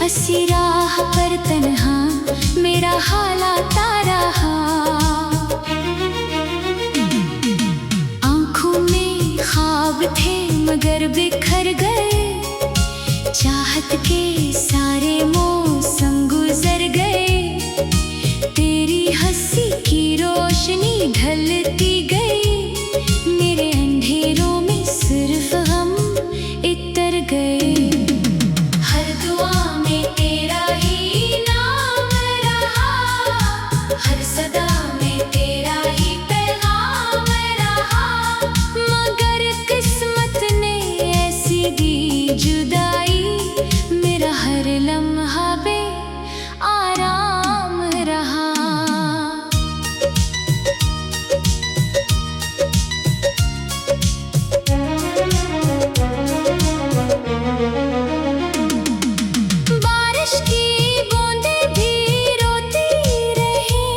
हंसी राह पर तन्हा मेरा हाल आता रहा। आंखों में ख्वाब थे मगर बिखर गए, चाहत के सारे मौसम गुजर गए। तेरी हंसी की रोशनी ढलती गई, मेरे अंधेरों में सिर्फ हम इतर गए। हर दुआ में तेरा ही नाम रहा, हर सदा में तेरा ही पैगाम रहा। मगर किस्मत ने ऐसी दी जुदाई, मेरा हर लम्हा बे आराम रहा। बारिश की बूंदें भी रोती रही,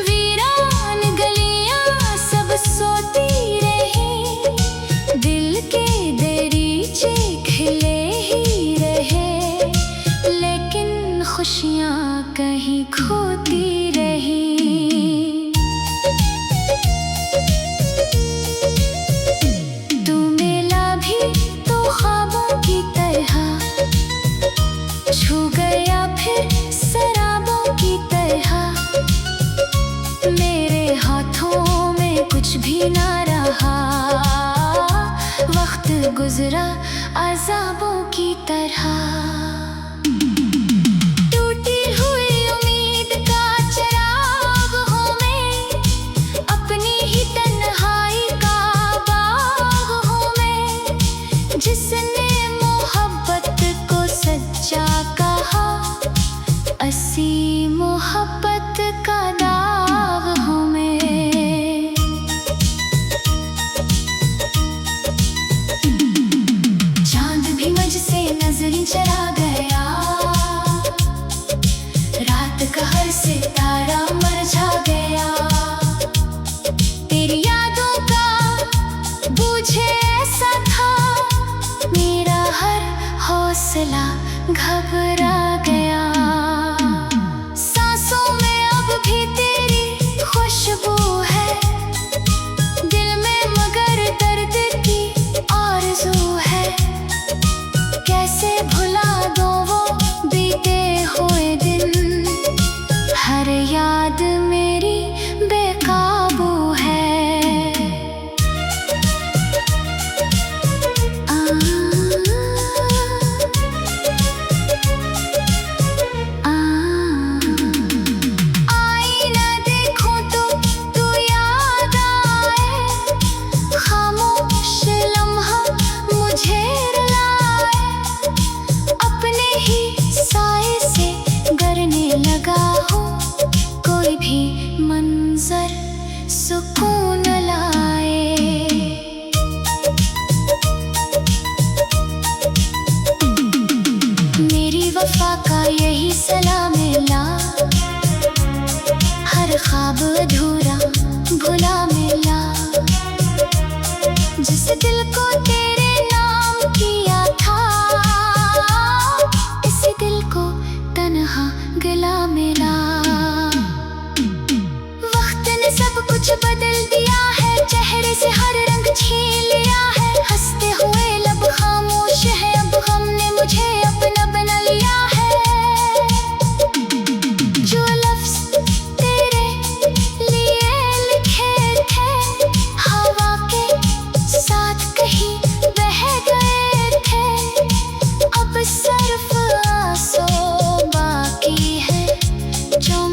वीरान गलियां सब सोती रही। दिल के दरीचे खिले ही रहे, लेकिन खुशियां कहीं खोती रही। तू मिला भी तो ख्वाबों की तरह, छू गया फिर शराबों की तरह। मेरे हाथों में कुछ भी ना रहा, वक्त गुजरा अज़ाबों की तरह। टूटी हुई उम्मीद का चिराग हूँ मैं, अपनी ही तन्हाई का बाग हूँ मैं। जिसने मोहब्बत को सच्चा कहा, असी मोहब्बत का दाग हूँ मैं। चांद भी मुझसे नजरें चरा गया, रात का हर सितारा मुरझा गया। तेरी यादों का बूझे ऐसा था, मेरा हर हौसला घबरा गया। सांसों में अब भी तेरी खुशबू है, दिल में मगर दर्द की आरज़ू है। कैसे भुला दूं वो बीते हुए दिन, हर याद मेरी बेकाबू है। आईना देखूं तो तू याद आए, खामोश लम्हा मुझे रुलाए। अपने ही साए से गरने लगा हो, कोई भी मंजर सुकून लाए। मेरी वफा का यही सलाम मिला, हर ख्वाब अधूरा भुला मिला। जिस दिल को तेरे नाम किया था, इसी दिल को तन्हा गिला मिला। वक्त ने सब कुछ बदल दिया है, चेहरे से हर रंग छीन लिया है। हंसते हुए लब खामोश है, अब गम ने मुझे अपना बना लिया है। जो लफ्ज़ तेरे लिए लिखे थे, हवा के साथ कहीं बह गए थे। अब सिर्फ आंसू बाकी है जो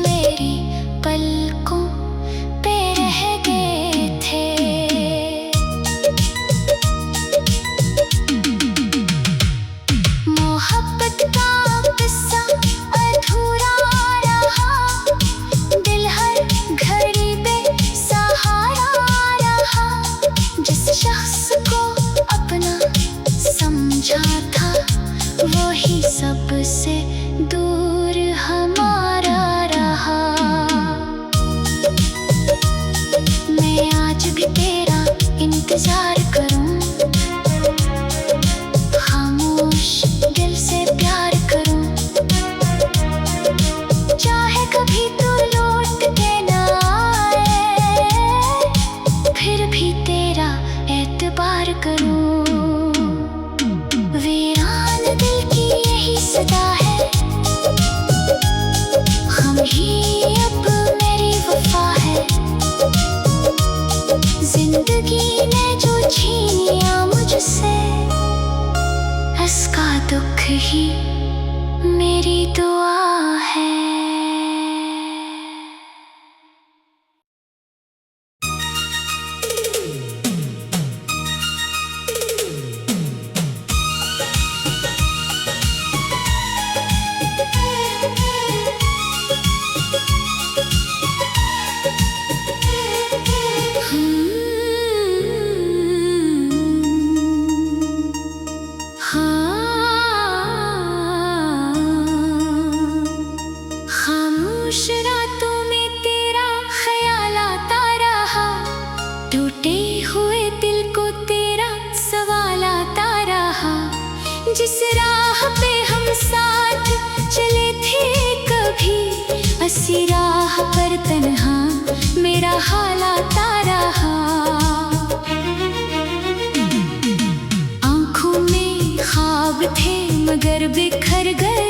ही अब मेरी वफा है। जिंदगी ने जो छीनिया मुझसे, इसका दुख ही मेरी दुआ है। खामोश रातों में तेरा ख्याल आता रहा, टूटे हुए दिल को तेरा सवाल आता रहा। जिस राह पे हम साथ चले थे कभी, उसी राह पर तन्हा मेरा हाल आता रहा। आंखों में ख्वाब थे मगर बिखर गए,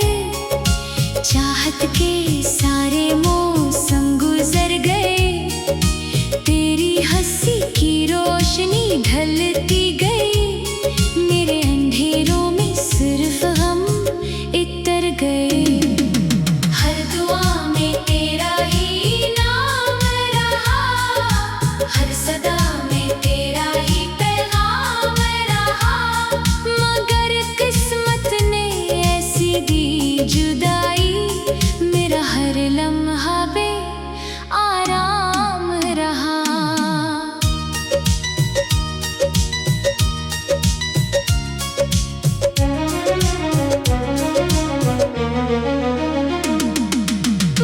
चाहत के सारे मौसम गुजर गए। तेरी हंसी की रोशनी ढलती गई, मेरे अंधेरों में सिर्फ हम इतर गए। हर दुआ में तेरा ही नाम रहा, हर सदा में तेरा ही पैगाम रहा। मगर किस्मत ने ऐसी दी जुदाई, मेरा हर लम्हा बे आराम रहा।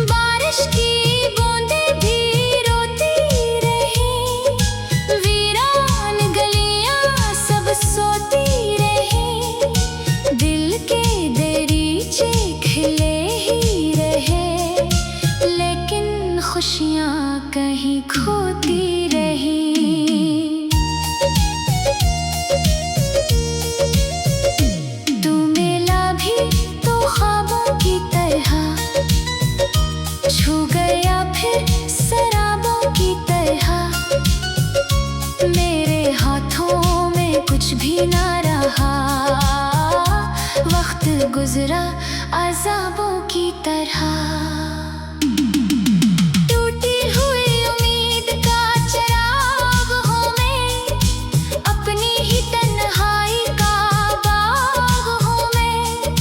बारिश की बूंदें भी रोती रही, वीरान गलियां सब सोती रही। दिल के दरीचे खिले ही रहे, लेकिन खुशियां कहीं खोती रही। तू मिला भी तो ख्वाबों की तरह, छू गया फिर शराबों की तरह। मेरे हाथों में कुछ भी ना रहा, वक्त गुजरा अज़ाबों की तरह। टूटी हुई उम्मीद का चिराग हूँ मैं, अपनी ही तन्हाई का बाग हूँ मैं।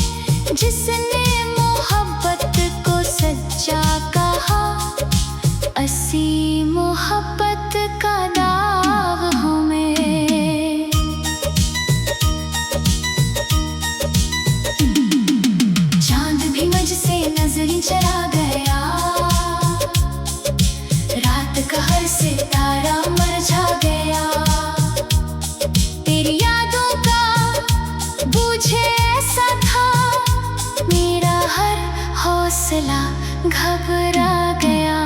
जिसने मोहब्बत को सच्चा कहा, असली मोहब्बत का दाग हूँ मैं। नजरें चला गया, रात का हर सितारा मरझा गया। तेरी यादों का बूझे ऐसा था, मेरा हर हौसला घबरा गया।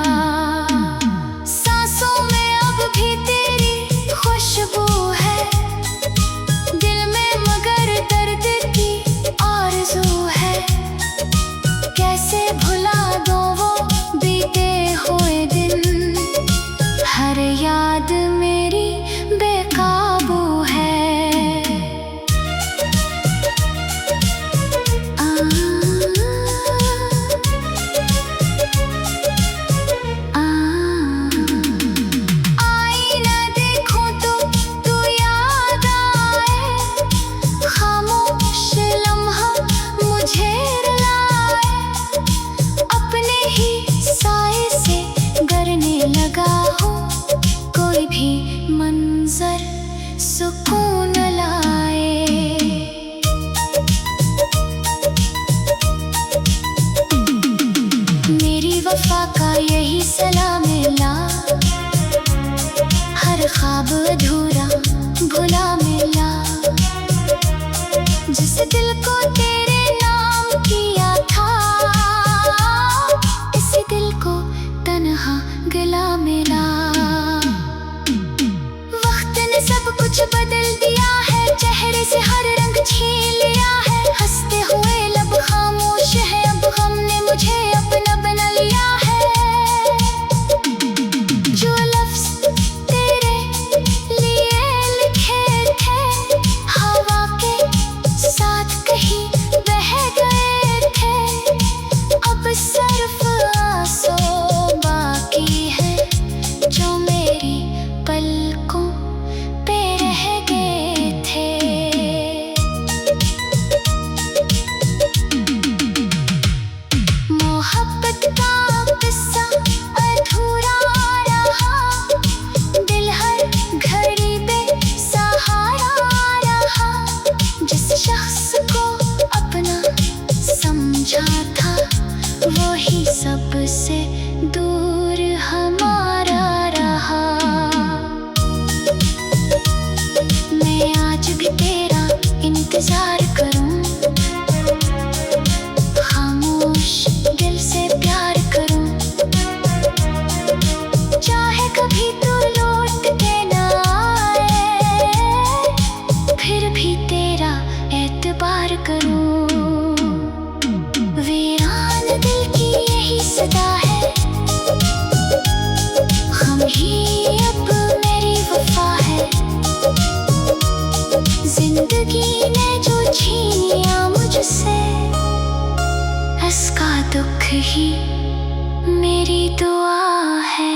सांसों में अब भी तेरी खुशबू है, दिल में मगर दर्द की आरज़ू है। कैसे भुला दो वो बीते हुए दिन, हर याद मेरी बेकाबू है। आईना देखूं तो तू याद आए, खामोश लम्हा मुझे रुलाए। अपने ही साए से डरने लगा हूँ, कोई भी मंजर सुकून लाए। मेरी वफा का यही सलाम मिला, हर ख्वाब अधूरा भुला मिला। जिस दिल को तेरे नाम किया था, इसी दिल को तन्हा गिला मिला। वक्त ने सब कुछ बदल दिया है, चेहरे से हर रंग छीन लिया है। हंसते हुए लब खामोश है, अब गम ने मुझे अपना बना लिया है। मेरी दुआ है।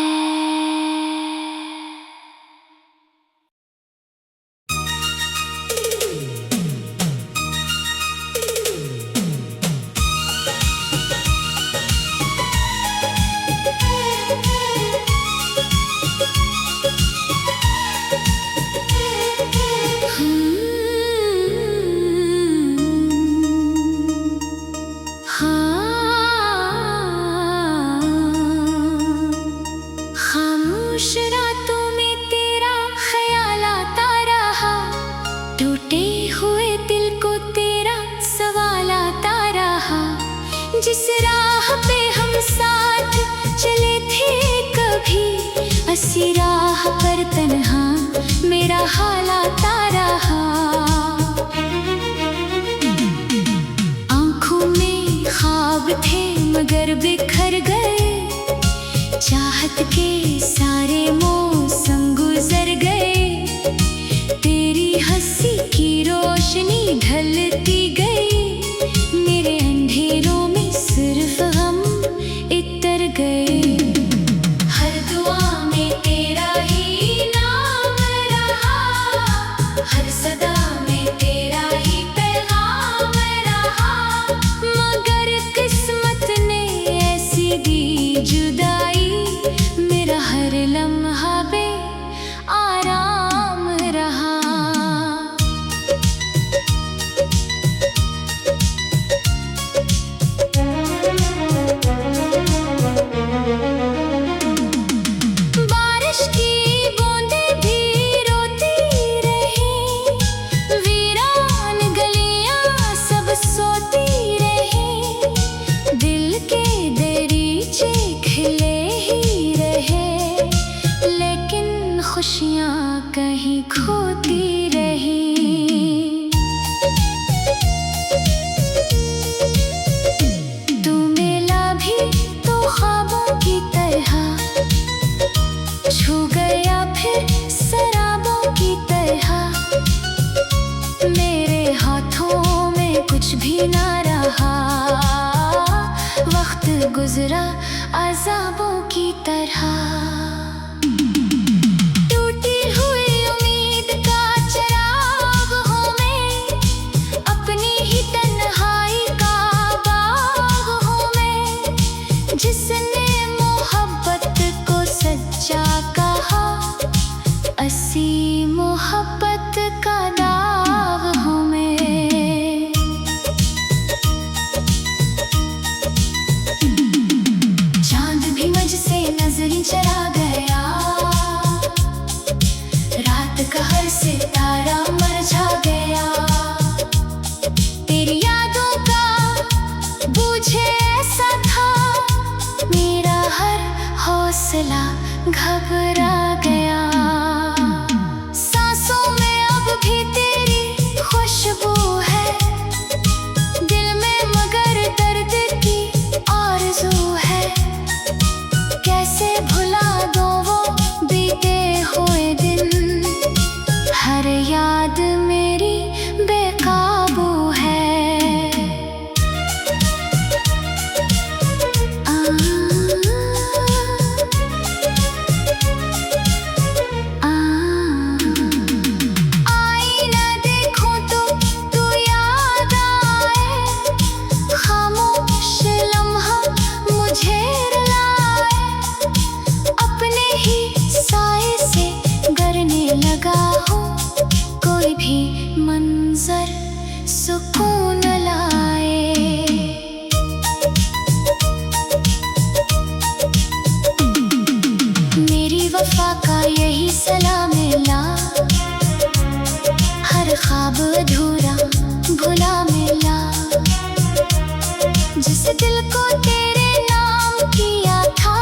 खामोश रातों में तेरा ख्याल आता रहा, टूटे हुए दिल को तेरा सवाल आता रहा। जिस राह पे हम साथ चले थे कभी, उसी राह पर तन्हा मेरा हाल आता रहा। आंखों में ख्वाब थे मगर बिखर गए, चाहत के सारे मौसम गुजर गए। तेरी हंसी की रोशनी ढलती गई, मेरे अंधेरों में सिर्फ हम इतर गए। हर दुआ में तेरा ही नाम रहा, हर सदा में तेरा ही पैगाम रहा। मगर किस्मत ने ऐसी दी जुदाई, मेरा हर लम्हा बे आराम रहा। बारिश की बूंदें भी रोती रही, वीरान गलियां सब सोती रही। दिल के दरीचे खिले ही रहे, लेकिन खुशियां कहीं खोती रही। तू मिला भी तो ख्वाबों की तरह, छू गया फिर शराबों की तरह। मेरे हाथों में कुछ भी ना रहा, वक्त गुजरा अज़ाबों की तरह। टूटी हुई उम्मीद का चिराग हूँ मैं, अपनी ही तन्हाई का बाग हूँ मैं। जिसने मोहब्बत को सच्चा कहा, असी मोहब्बत का दाग हूँ मैं। चांद भी मुझसे नजर चला गया, रात का हर सितारा मरझा गया। तेरी यादों का बूझे ऐसा था, मेरा हर हौसला घबरा गया। सांसों में अब भी तेरी खुशबू है, दिल में मगर दर्द की आरज़ू है। कैसे भुला दूं वो बीते हुए दिन, हर याद मेरी बेकाबू है। आईना देखूं तो तू याद आए, खामोश लम्हा मुझे रुलाए। अपने ही साए से गरने लगा हो, कोई भी मंजर सुकून लाए। मेरी वफा का यही सलाम मिला, हर ख्वाब अधूरा भुला मिला। जिस दिल को तेरे नाम किया था,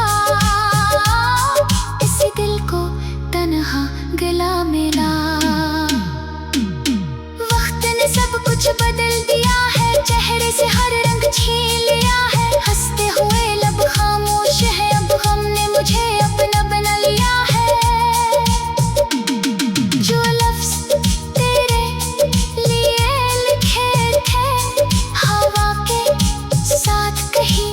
इसी दिल को तन्हा गिला मिला। वक्त ने सब कुछ बदल दिया है, चेहरे से हर रंग छीन लिया है। हंसते हुए लब खामोश है, अब हमने मुझे अपना बना लिया है। जो लफ्ज़ तेरे लिए लिखे थे, हवा के साथ कहीं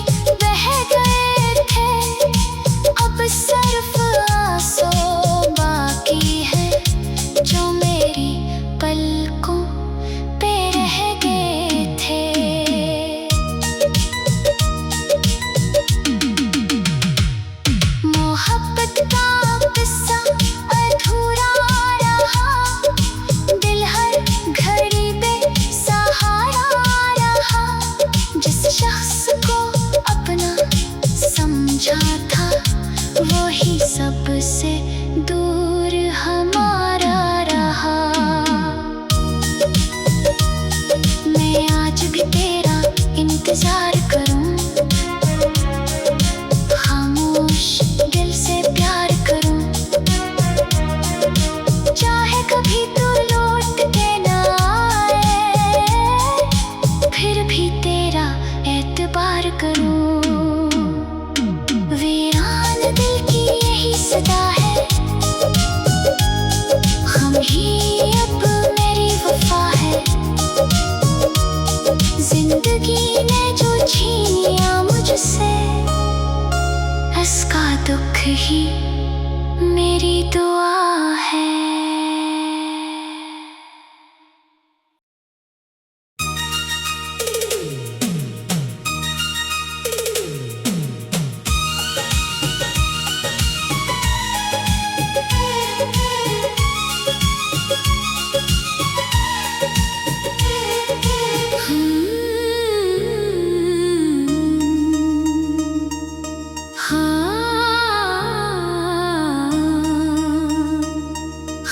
दुख ही मेरी दुआ है।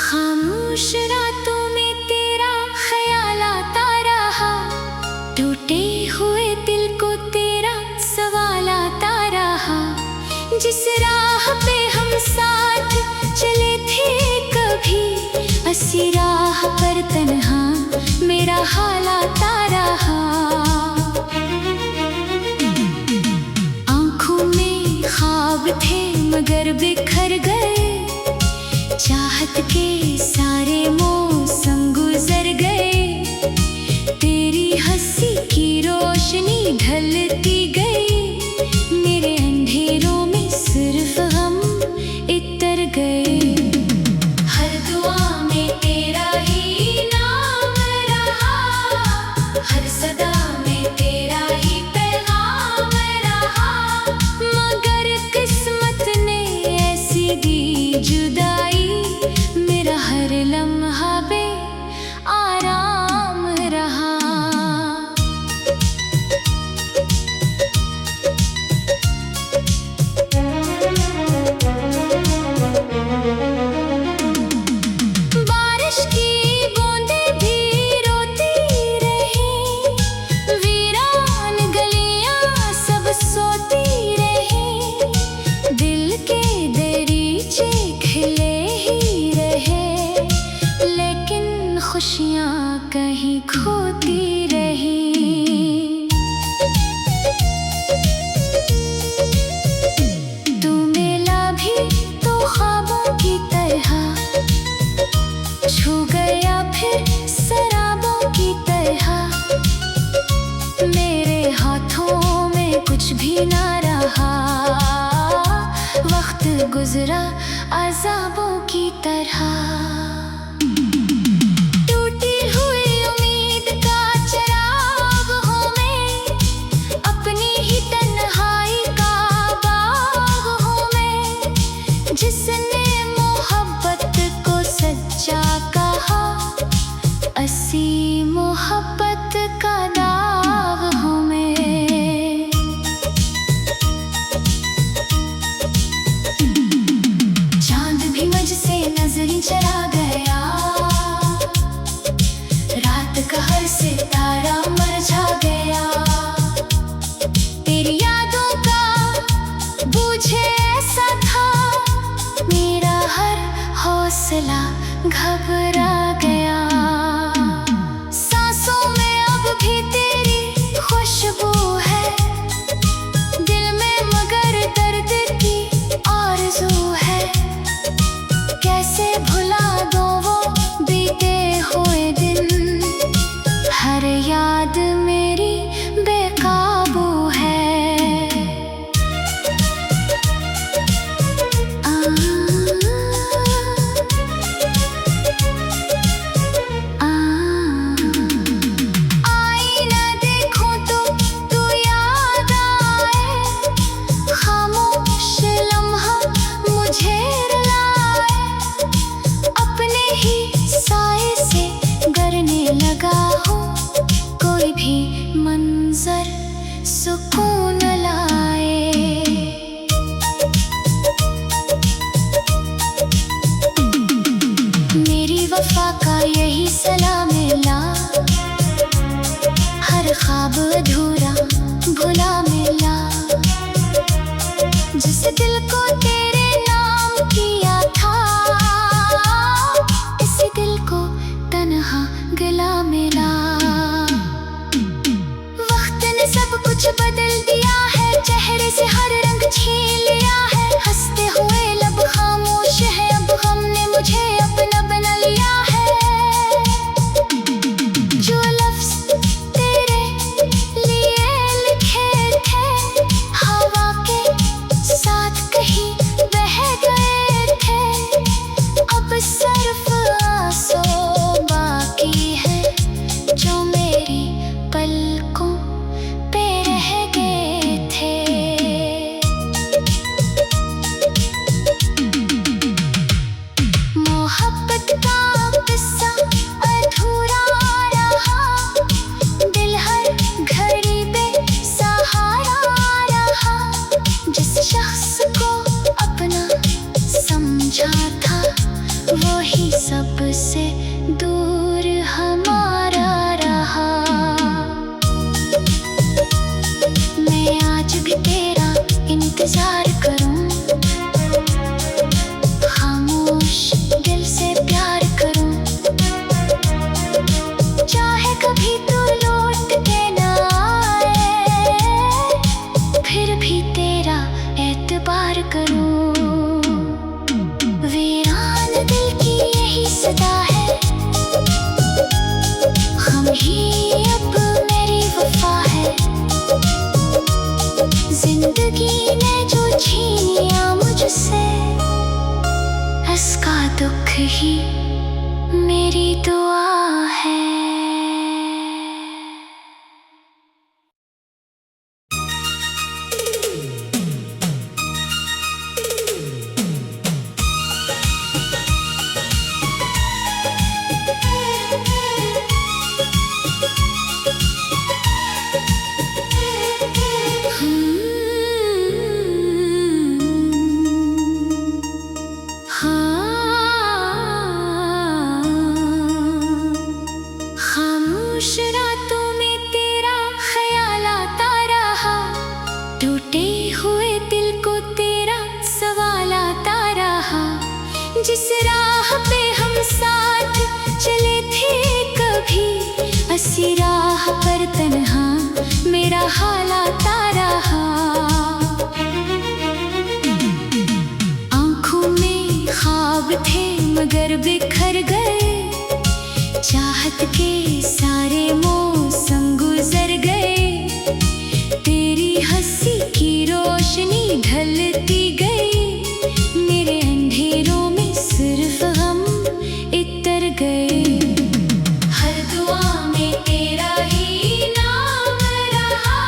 खामोश रातों में तेरा ख्याल आता रहा, टूटे हुए दिल को तेरा सवाल आता रहा। जिस राह पे हम साथ चले थे कभी, उसी राह पर तन्हा मेरा हाल आता रहा। आंखों में ख्वाब थे मगर बिखर गए, चाहत के सारे मौसम गुजर गए। तेरी हंसी की रोशनी ढलती गई, मेरे अंधेरों में सिर्फ हम इतर गए। हर दुआ में तेरा ही नाम रहा, हर सदा में तेरा ही पैगाम रहा। मगर किस्मत ने ऐसी दी जुदाई, मेरा हर लम्हा बे आराम रहा। बारिश की बूंदें भी रोती रही, वीरान गलियां सब सोती रही। दिल के दरीचे खिले ही रहे, लेकिन खुशियां कहीं खोती रही। तू मिला भी तो ख्वाबों की तरह, छू गया फिर शराबों की तरह। मेरे हाथों में कुछ भी ना रहा, वक्त गुजरा अज़ाबों की तरह। टूटी हुई उम्मीद का चिराग हूँ मैं, अपनी ही तन्हाई का बाग हूँ मैं। जिसने मोहब्बत को सच्चा कहा, असी मोहब्बत का दाग हूँ मैं। चांद भी मुझसे नजरें चरा गया, रात का हर सितारा मरझा गया। तेरी यादों का बूझे ऐसा था, मेरा हर हौसला घबरा गया। सांसों में अब भी तेरी खुशबू है, दिल में मगर दर्द की आरज़ू है। कैसे भुला दूं वो बीते हुए दिन, हर याद मेरी बेकाबू है। आईना देखूं तो तू याद आए, खामोश लम्हा मुझे रुलाए। अपने ही साए से गरने लगा हूँ, कोई भी मंजर सुकून लाए। मेरी वफा का यही सलाम मिला, हर ख्वाब अधूरा भुला मिला। जिस दिल को तेरे नाम किया था, इसी दिल को तन्हा गिला मिला। वक्त ने सब कुछ बदल दिया है, चेहरे से हर रंग छीन लिया है। हंसते हुए लब खामोश है, अब गम ने मुझे अपना बना लिया है। जो लफ्ज तेरे लिए लिखे थे, हवा के साथ कहीं शख्स को अपना समझा था, वो ही सबसे दूर हमारा रहा। मैं आज भी तेरा इंतजार करूं, खामोश दिल से प्यार करूं, चाहे कभी तू लौट के ना आए, फिर भी तेरा एतबार करूं। वीरान दिल की यही सदा है, हम ही अब मेरी वफा है। जिंदगी ने जो छीनिया मुझसे, इसका दुख ही मेरी दुआ है। खामोश रातों में तेरा ख्याल आता रहा, टूटे हुए दिल को तेरा सवाल आता रहा। जिस राह पे हम साथ चले थे कभी, उसी राह पर तन्हा मेरा हाल आता रहा। आंखों में ख्वाब थे मगर बिखर गए, चाहत के सारे मौसम गुजर गए। तेरी हंसी की रोशनी ढलती गई, मेरे अंधेरों में सिर्फ गम इतर गए। हर दुआ में तेरा ही नाम रहा,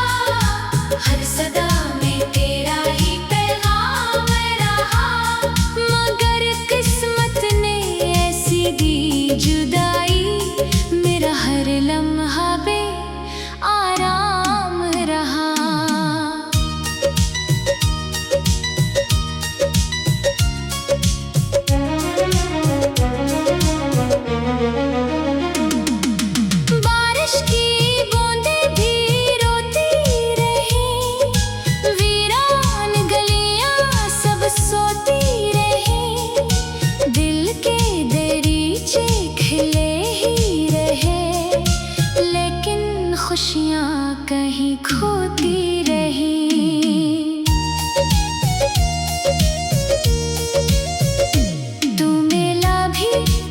हर सदा में तेरा ही पैगाम रहा। मगर किस्मत ने ऐसी दी जुदाई, मेरा हर लम्हा बे आराम रहा। बारिश की बूंदें भी रोती रही, वीरान गलियां सब सोती रही। दिल के दरीचे खिले ही रहे, लेकिन खुशियां कहीं खोती रही। तू मिला भी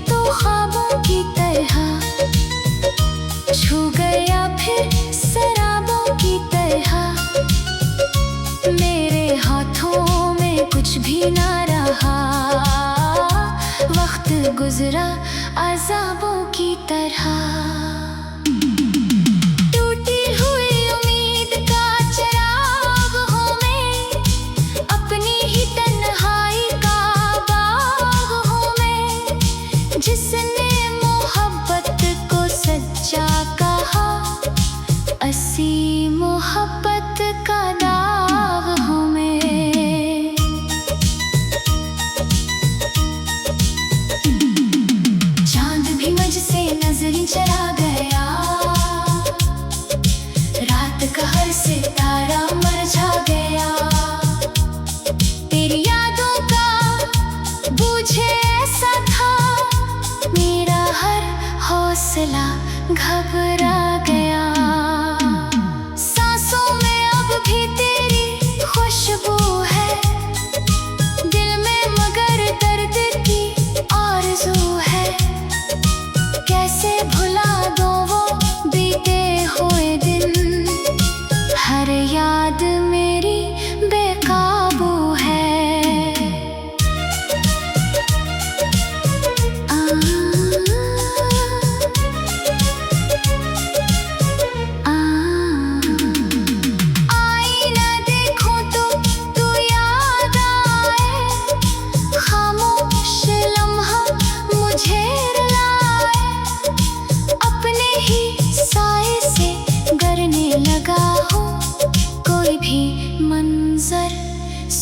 तो ख्वाबों की तरह, छू गया फिर शराबों की तरह। मेरे हाथों में कुछ भी ना रहा, वक्त गुजरा अज़ाबों की तरह। टूटी हुई उम्मीद का चिराग हूँ मैं, अपनी ही तन्हाई का बाग हूँ मैं। जिसने मोहब्बत को सच्चा कहा, असी मोहब्बत का दाग हूँ मैं। नजरें चला गया, रात का हर सितारा मरझा गया। तेरी यादों का बूझे ऐसा था, मेरा हर हौसला घबरा गया। सांसों में अब भी तेरी खुशबू है, दिल में मगर दर्द की आरज़ू है। कैसे भुला दो वो बीते हुए दिन, हर याद मेरी बेकाबू है।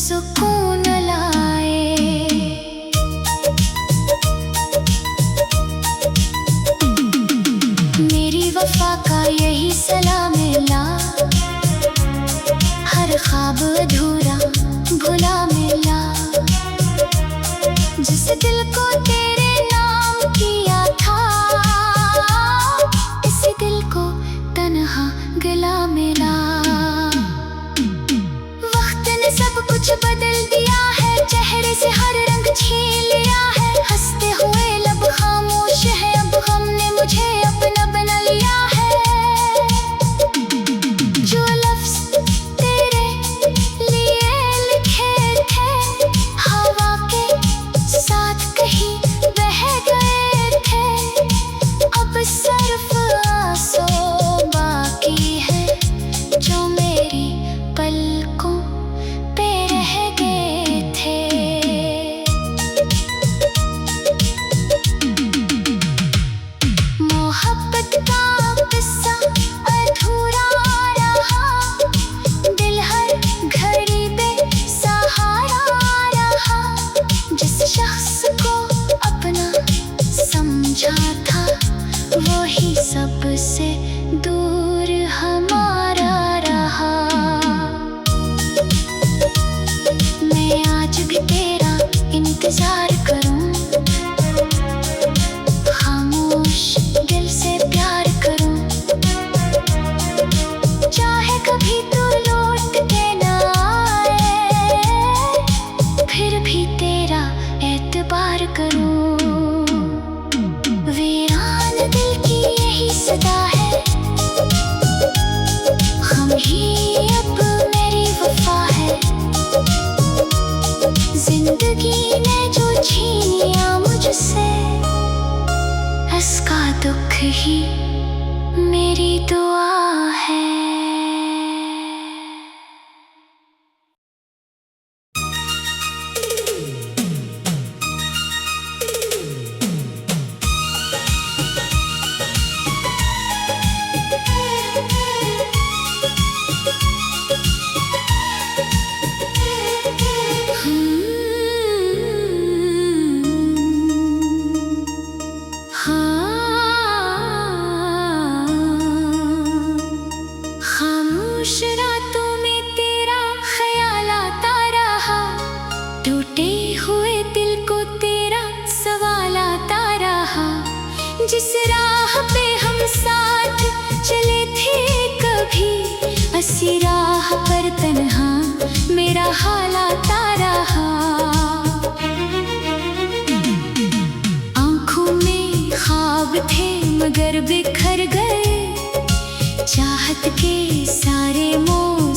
सुकून लाए। मेरी वफा का यही सलाम मिला, हर ख्वाब अधूरा भुला मिला। जिस दिल को तेरे नाम किया था, इसी दिल को तन्हा गिला मिला। वक्त ने सब कुछ बदल दिया है, चेहरे से हर रंग छीन लिया है। हंसते हुए लब खामोश है, अब गम ने मुझे अपना बना लिया है। जो लफ्ज तेरे लिए लिखे थे, हवा के साथ कहीं बह गए थे। अब सिर्फ आंसू बाकी है, जो मेरी पलकों पे रह गए थे। मोहब्बत का किस्सा अधूरा रहा, दिल हर घड़ी बेसहारा रहा। जिस शख्स को अपना समझा था, वही सबसे दूर हमारा रहा। मैं आज भी तेरा इंतजार करूं, खामोश दिल से प्यार करूं। चाहे कभी तू लौट के ना आए, फिर भी तेरा एतबार करूं। वीरान दिल की यही सदा है, हम ही अब मेरी वफा है। जिंदगी ने जो छीनिया मुझसे, इसका दुख ही मेरी दुआ है। खामोश रातों में तेरा ख्याल आता रहा, टूटे हुए दिल को तेरा सवाल आता रहा। जिस राह पे हम साथ चले थे कभी, इसी राह पर तन्हा मेरा हाल आता रहा। आंखों में ख्वाब थे मगर बिखर गए, चाहत के सारे मोह